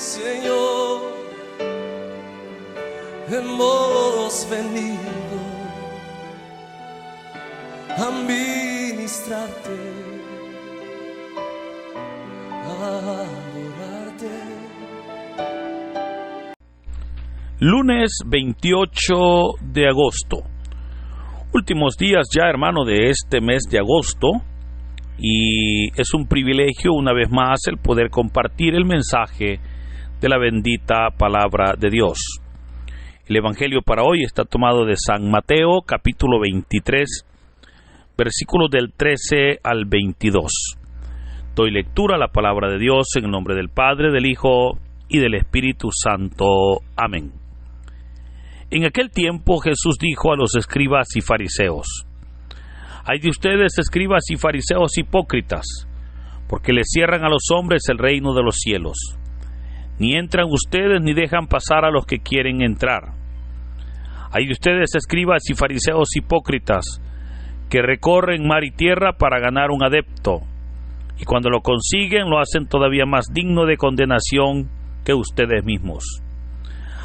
Señor, hemos venido a ministrarte, a adorarte. Lunes 28 de agosto. Últimos días ya, hermano, de este mes de agosto, y es un privilegio una vez más el poder compartir el mensaje de la bendita palabra de Dios. El evangelio para hoy está tomado de San Mateo, capítulo 23, versículos del 13 al 22. Doy lectura a la palabra de Dios en el nombre del Padre, del Hijo y del Espíritu Santo. Amén. En aquel tiempo Jesús dijo a los escribas y fariseos: «Ay de ustedes, escribas y fariseos hipócritas, porque les cierran a los hombres el reino de los cielos. Ni entran ustedes ni dejan pasar a los que quieren entrar. Ay de ustedes, escribas y fariseos hipócritas, que recorren mar y tierra para ganar un adepto, y cuando lo consiguen lo hacen todavía más digno de condenación que ustedes mismos.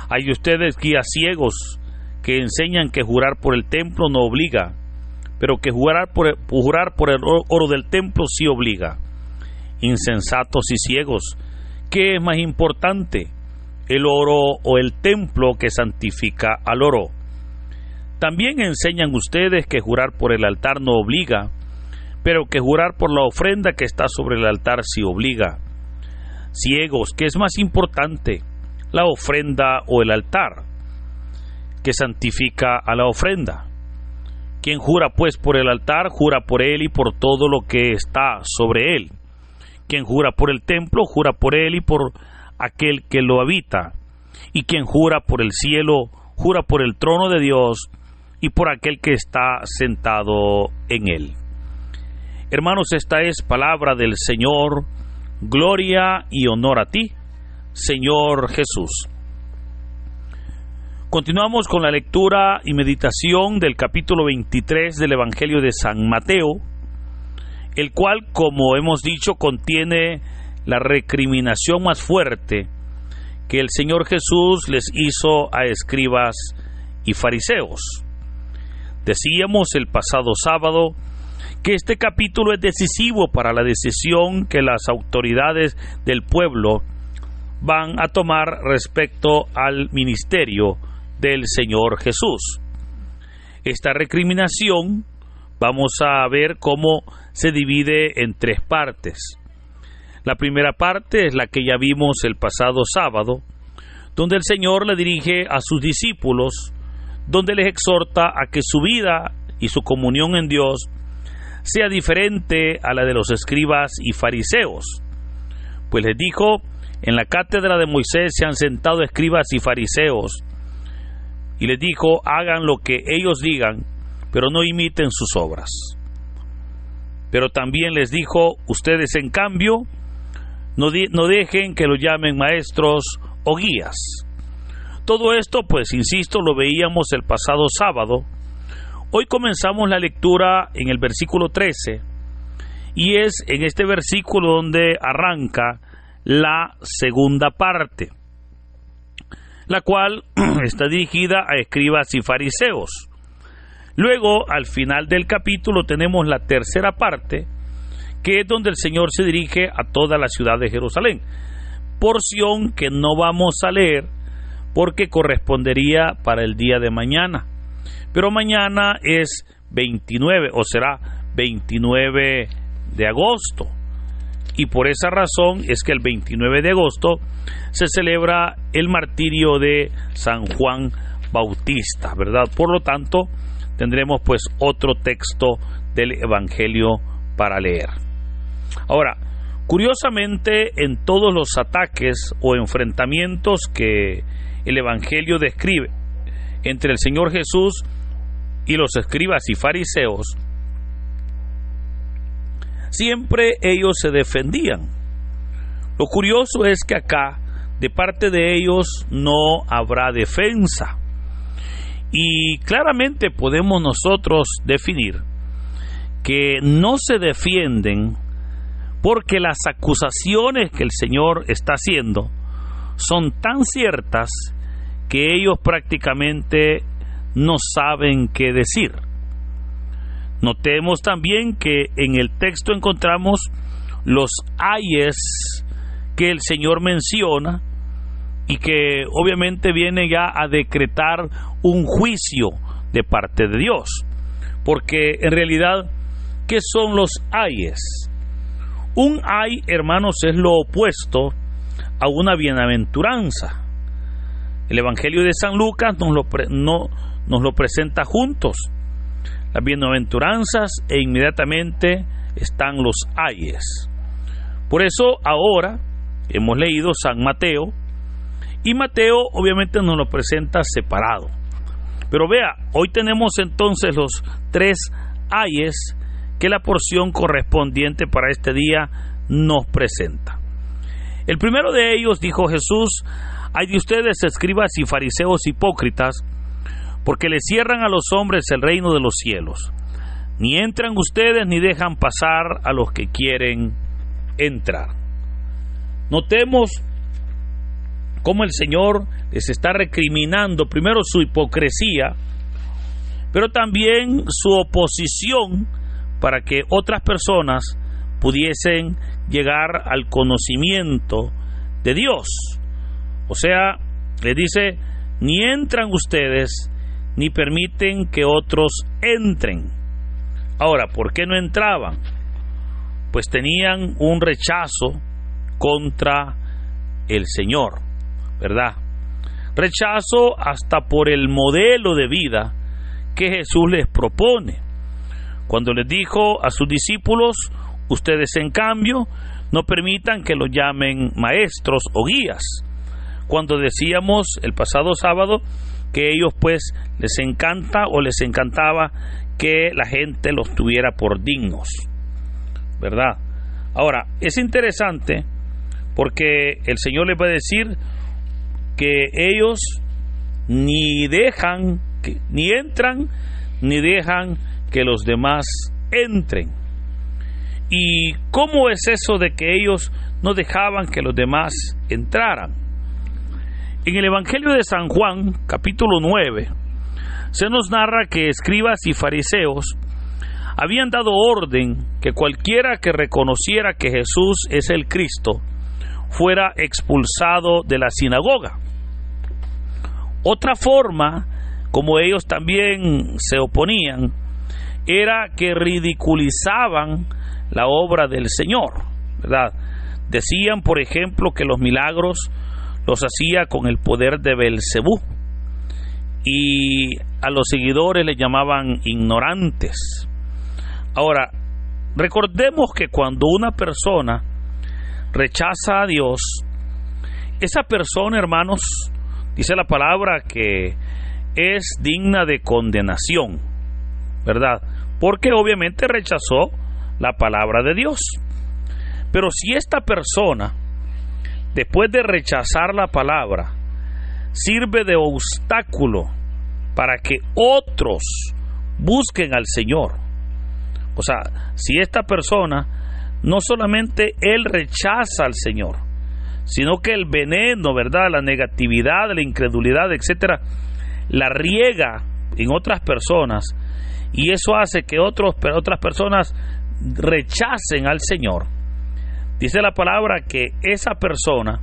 Hay de ustedes, guías ciegos, que enseñan que jurar por el templo no obliga, pero que jurar por el oro del templo sí obliga. Insensatos y ciegos, ¿qué es más importante, el oro o el templo que santifica al oro? También enseñan ustedes que jurar por el altar no obliga, pero que jurar por la ofrenda que está sobre el altar sí obliga. Ciegos, ¿qué es más importante, la ofrenda o el altar que santifica a la ofrenda? Quien jura pues por el altar, jura por él y por todo lo que está sobre él. Quien jura por el templo, jura por él y por aquel que lo habita. Y quien jura por el cielo, jura por el trono de Dios y por aquel que está sentado en él». Hermanos, esta es palabra del Señor. Gloria y honor a ti, Señor Jesús. Continuamos con la lectura y meditación del capítulo 23 del Evangelio de San Mateo, el cual, como hemos dicho, contiene la recriminación más fuerte que el Señor Jesús les hizo a escribas y fariseos. Decíamos el pasado sábado que este capítulo es decisivo para la decisión que las autoridades del pueblo van a tomar respecto al ministerio del Señor Jesús. Esta recriminación vamos a ver cómo se divide en tres partes. La primera parte es la que ya vimos el pasado sábado, donde el Señor le dirige a sus discípulos, donde les exhorta a que su vida y su comunión en Dios sea diferente a la de los escribas y fariseos. Pues les dijo: en la cátedra de Moisés se han sentado escribas y fariseos, y les dijo: hagan lo que ellos digan, pero no imiten sus obras. Pero también les dijo: ustedes en cambio no dejen que lo llamen maestros o guías. Todo esto, pues insisto, lo veíamos el pasado sábado. Hoy comenzamos la lectura en el versículo 13, y es en este versículo donde arranca la segunda parte, la cual está dirigida a escribas y fariseos. Luego, al final del capítulo, tenemos la tercera parte, que es donde el Señor se dirige a toda la ciudad de Jerusalén, porción que no vamos a leer porque correspondería para el día de mañana. Pero mañana es 29, o será 29 de agosto. Y por esa razón es que el 29 de agosto se celebra el martirio de San Juan Bautista, ¿verdad? Por lo tanto, tendremos pues otro texto del Evangelio para leer. Ahora, curiosamente, en todos los ataques o enfrentamientos que el Evangelio describe entre el Señor Jesús y los escribas y fariseos, siempre ellos se defendían. Lo curioso es que acá, de parte de ellos, no habrá defensa. Y claramente podemos nosotros definir que no se defienden porque las acusaciones que el Señor está haciendo son tan ciertas que ellos prácticamente no saben qué decir. Notemos también que en el texto encontramos los ayes que el Señor menciona y que obviamente viene ya a decretar un juicio de parte de Dios. Porque en realidad, ¿qué son los ayes? Un ay, hermanos, es lo opuesto a una bienaventuranza. El Evangelio de San Lucas nos lo presenta juntos. Las bienaventuranzas e inmediatamente están los ayes. Por eso ahora hemos leído San Mateo y Mateo obviamente nos lo presenta separado. Pero vea, hoy tenemos entonces los 3 ayes que la porción correspondiente para este día nos presenta. El primero de ellos, dijo Jesús: hay de ustedes, escribas y fariseos hipócritas, porque le cierran a los hombres el reino de los cielos. Ni entran ustedes ni dejan pasar a los que quieren entrar. Notemos cómo el Señor les está recriminando primero su hipocresía, pero también su oposición para que otras personas pudiesen llegar al conocimiento de Dios. O sea, les dice: ni entran ustedes ni permiten que otros entren. Ahora, ¿por qué no entraban? Pues tenían un rechazo contra el Señor, ¿verdad? Rechazo hasta por el modelo de vida que Jesús les propone. Cuando les dijo a sus discípulos: ustedes en cambio no permitan que los llamen maestros o guías. Cuando decíamos el pasado sábado que ellos pues les encantaba que la gente los tuviera por dignos, ¿verdad? Ahora, es interesante porque el Señor les va a decir que ellos ni entran ni dejan que los demás entren. ¿Y cómo es eso de que ellos no dejaban que los demás entraran? En el Evangelio de San Juan, capítulo 9, se nos narra que escribas y fariseos habían dado orden que cualquiera que reconociera que Jesús es el Cristo fuera expulsado de la sinagoga. Otra forma, como ellos también se oponían, era que ridiculizaban la obra del Señor, ¿verdad? Decían, por ejemplo, que los milagros los hacía con el poder de Belcebú, y a los seguidores les llamaban ignorantes. Ahora, recordemos que cuando una persona rechaza a Dios, esa persona, hermanos, dice la palabra que es digna de condenación, ¿verdad? Porque obviamente rechazó la palabra de Dios. Pero si esta persona, después de rechazar la palabra, sirve de obstáculo para que otros busquen al Señor, o sea, si esta persona no solamente él rechaza al Señor, sino que el veneno, ¿verdad?, la negatividad, la incredulidad, etcétera, la riega en otras personas, y eso hace que otras personas rechacen al Señor, dice la palabra que esa persona,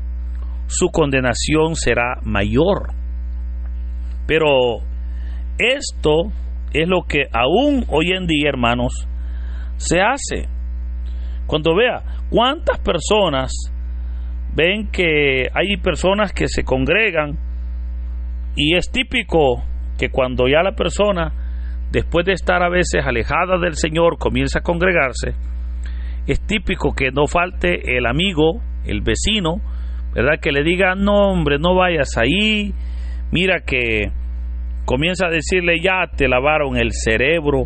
su condenación será mayor. Pero esto es lo que aún hoy en día, hermanos, se hace. Cuando vea cuántas personas ven que hay personas que se congregan, y es típico que cuando ya la persona, después de estar a veces alejada del Señor, comienza a congregarse, es típico que no falte el amigo, el vecino, ¿verdad?, que le diga: no, hombre, no vayas ahí, mira que comienza a decirle: ya te lavaron el cerebro,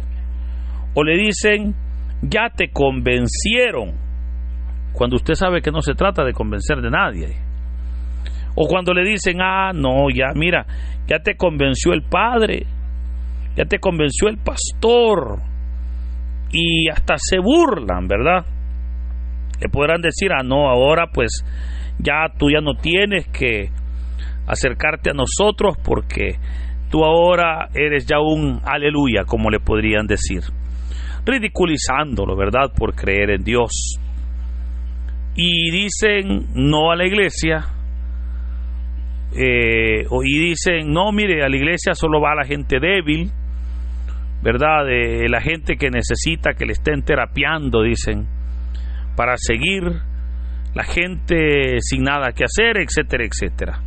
o le dicen: ya te convencieron, cuando usted sabe que no se trata de convencer de nadie. O cuando le dicen: ah, no, ya, mira, ya te convenció el padre, ya te convenció el pastor, y hasta se burlan, ¿verdad? Le podrán decir: ah, no, ahora pues ya tú ya no tienes que acercarte a nosotros porque tú ahora eres ya un aleluya, como le podrían decir, ridiculizándolo, ¿verdad?, por creer en Dios. Y dicen no a la iglesia, y dicen no, mire, a la iglesia solo va la gente débil, ¿verdad?, la gente que necesita que le estén terapiando, dicen, para seguir, la gente sin nada que hacer, etcétera, etcétera.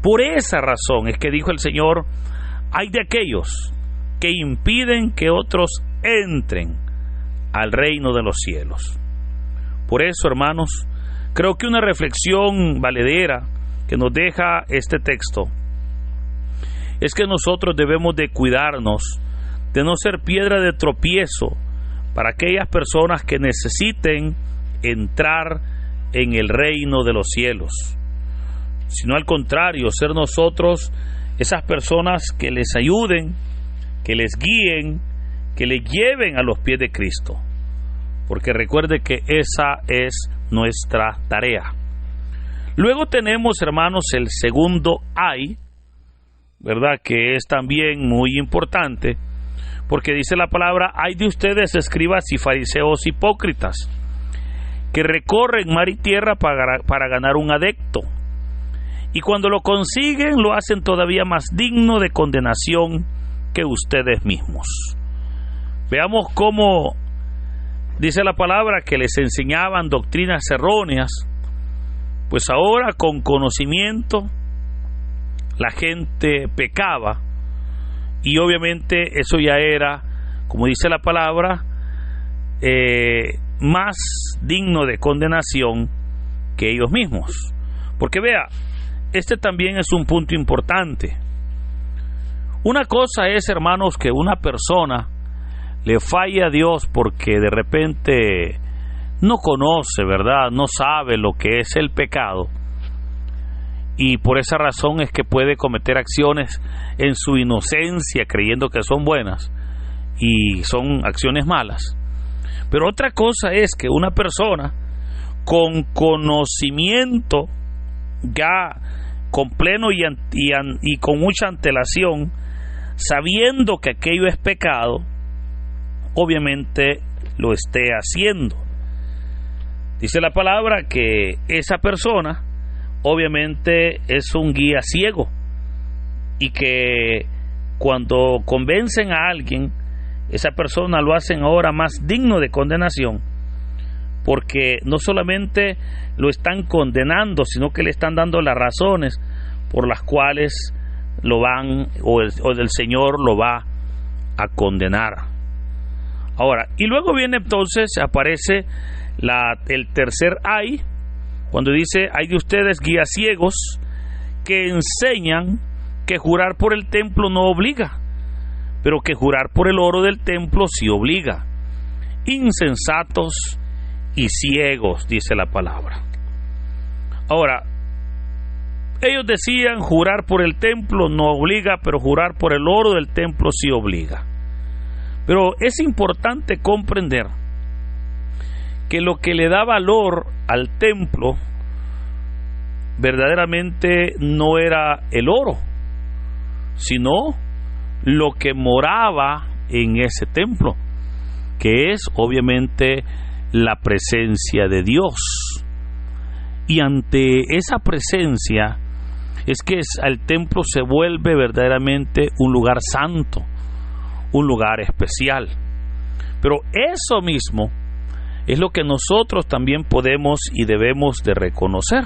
Por esa razón es que dijo el Señor: hay de aquellos que impiden que otros entren al reino de los cielos. Por eso, hermanos, creo que una reflexión valedera que nos deja este texto es que nosotros debemos de cuidarnos de no ser piedra de tropiezo para aquellas personas que necesiten entrar en el reino de los cielos, sino al contrario, ser nosotros esas personas que les ayuden, que les guíen, que les lleven a los pies de Cristo, porque recuerde que esa es nuestra tarea. Luego tenemos, hermanos, el segundo ay, ¿verdad?, que es también muy importante, porque dice la palabra: ay de ustedes, escribas y fariseos hipócritas, que recorren mar y tierra para ganar un adepto, y cuando lo consiguen lo hacen todavía más digno de condenación que ustedes mismos. Veamos cómo dice la palabra que les enseñaban doctrinas erróneas, pues ahora con conocimiento la gente pecaba, y obviamente eso ya era, como dice la palabra, más digno de condenación que ellos mismos. Porque vea, este también es un punto importante. Una cosa es, hermanos, que una persona le falle a Dios porque de repente no conoce, ¿verdad?, no sabe lo que es el pecado, y por esa razón es que puede cometer acciones en su inocencia creyendo que son buenas y son acciones malas. Pero otra cosa es que una persona con conocimiento, ya con pleno y con mucha antelación, sabiendo que aquello es pecado, obviamente lo esté haciendo. Dice la palabra que esa persona obviamente es un guía ciego, y que cuando convencen a alguien, esa persona lo hacen ahora más digno de condenación, porque no solamente lo están condenando, sino que le están dando las razones por las cuales lo van o el Señor lo va a condenar. Ahora, y luego viene entonces, aparece el tercer ay, cuando dice: hay de ustedes, guías ciegos, que enseñan que jurar por el templo no obliga, pero que jurar por el oro del templo sí obliga. Insensatos y ciegos, dice la palabra. Ahora, ellos decían: jurar por el templo no obliga, pero jurar por el oro del templo sí obliga. Pero es importante comprender que lo que le da valor al templo verdaderamente no era el oro, sino lo que moraba en ese templo, que es obviamente la presencia de Dios. Y ante esa presencia es que el templo se vuelve verdaderamente un lugar santo, un lugar especial. Pero eso mismo es lo que nosotros también podemos y debemos de reconocer,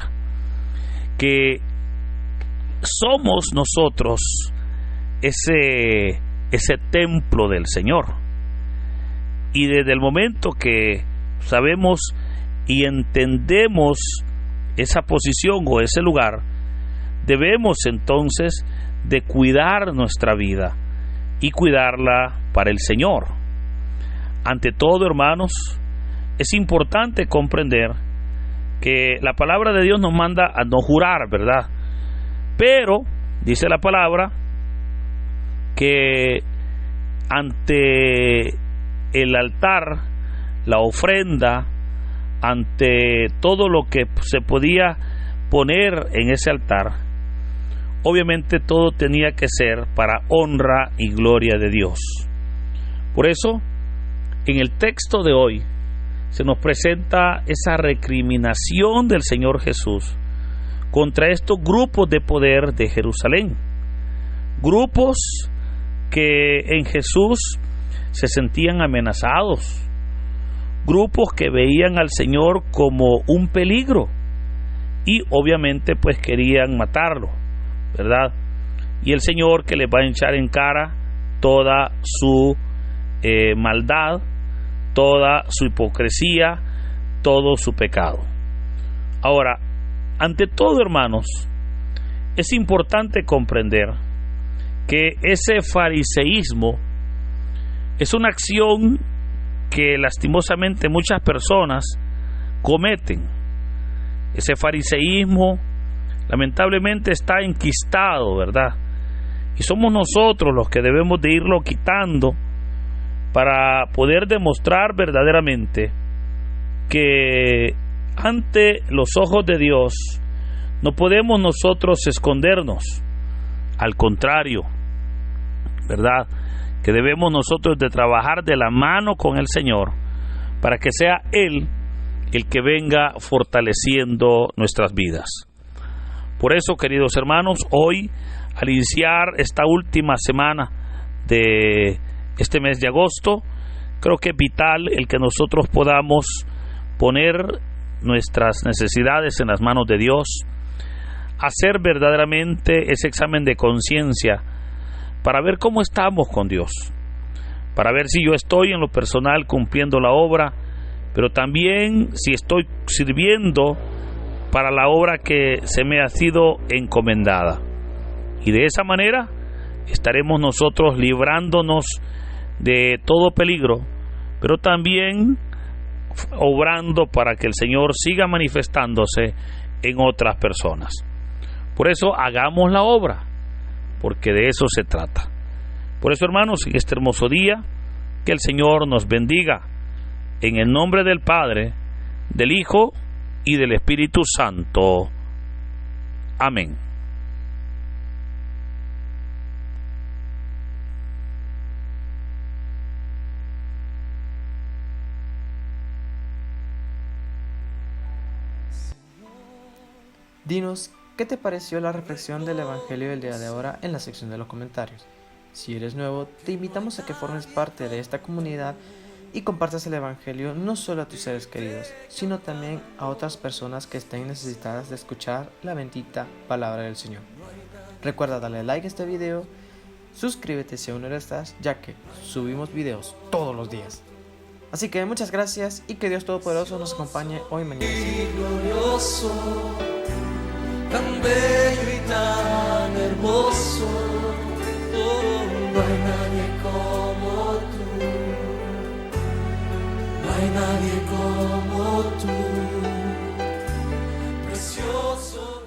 que somos nosotros ese templo del Señor. Y desde el momento que sabemos y entendemos esa posición o ese lugar, debemos entonces de cuidar nuestra vida y cuidarla para el Señor. Ante todo, hermanos, es importante comprender que la palabra de Dios nos manda a no jurar, ¿verdad? Pero dice la palabra que ante el altar, la ofrenda, ante todo lo que se podía poner en ese altar, obviamente todo tenía que ser para honra y gloria de Dios. Por eso, en el texto de hoy, se nos presenta esa recriminación del Señor Jesús contra estos grupos de poder de Jerusalén. Grupos que en Jesús se sentían amenazados. Grupos que veían al Señor como un peligro y obviamente pues querían matarlo, ¿verdad? Y el Señor que les va a echar en cara toda su maldad, toda su hipocresía, todo su pecado. Ahora, ante todo, hermanos, es importante comprender que ese fariseísmo es una acción que lastimosamente muchas personas cometen. Ese fariseísmo lamentablemente está enquistado, ¿verdad? Y somos nosotros los que debemos de irlo quitando para poder demostrar verdaderamente que ante los ojos de Dios no podemos nosotros escondernos. Al contrario, ¿verdad? Que debemos nosotros de trabajar de la mano con el Señor para que sea Él el que venga fortaleciendo nuestras vidas. Por eso, queridos hermanos, hoy, al iniciar esta última semana de este mes de agosto, creo que es vital el que nosotros podamos poner nuestras necesidades en las manos de Dios, hacer verdaderamente ese examen de conciencia para ver cómo estamos con Dios, para ver si yo estoy en lo personal cumpliendo la obra, pero también si estoy sirviendo para la obra que se me ha sido encomendada. Y de esa manera estaremos nosotros librándonos de todo peligro, pero también obrando para que el Señor siga manifestándose en otras personas. Por eso hagamos la obra, porque de eso se trata. Por eso, hermanos, en este hermoso día, que el Señor nos bendiga, en el nombre del Padre, del Hijo y del Espíritu Santo. Amén. Dinos, ¿qué te pareció la reflexión del Evangelio del día de ahora en la sección de los comentarios? Si eres nuevo, te invitamos a que formes parte de esta comunidad y compartas el Evangelio no solo a tus seres queridos, sino también a otras personas que estén necesitadas de escuchar la bendita palabra del Señor. Recuerda darle like a este video, suscríbete si aún no lo estás, ya que subimos videos todos los días. Así que muchas gracias y que Dios Todopoderoso nos acompañe hoy, mañana y siempre. Glorioso, tan bello y tan hermoso, oh, no hay nadie como tú, no hay nadie como tú, precioso.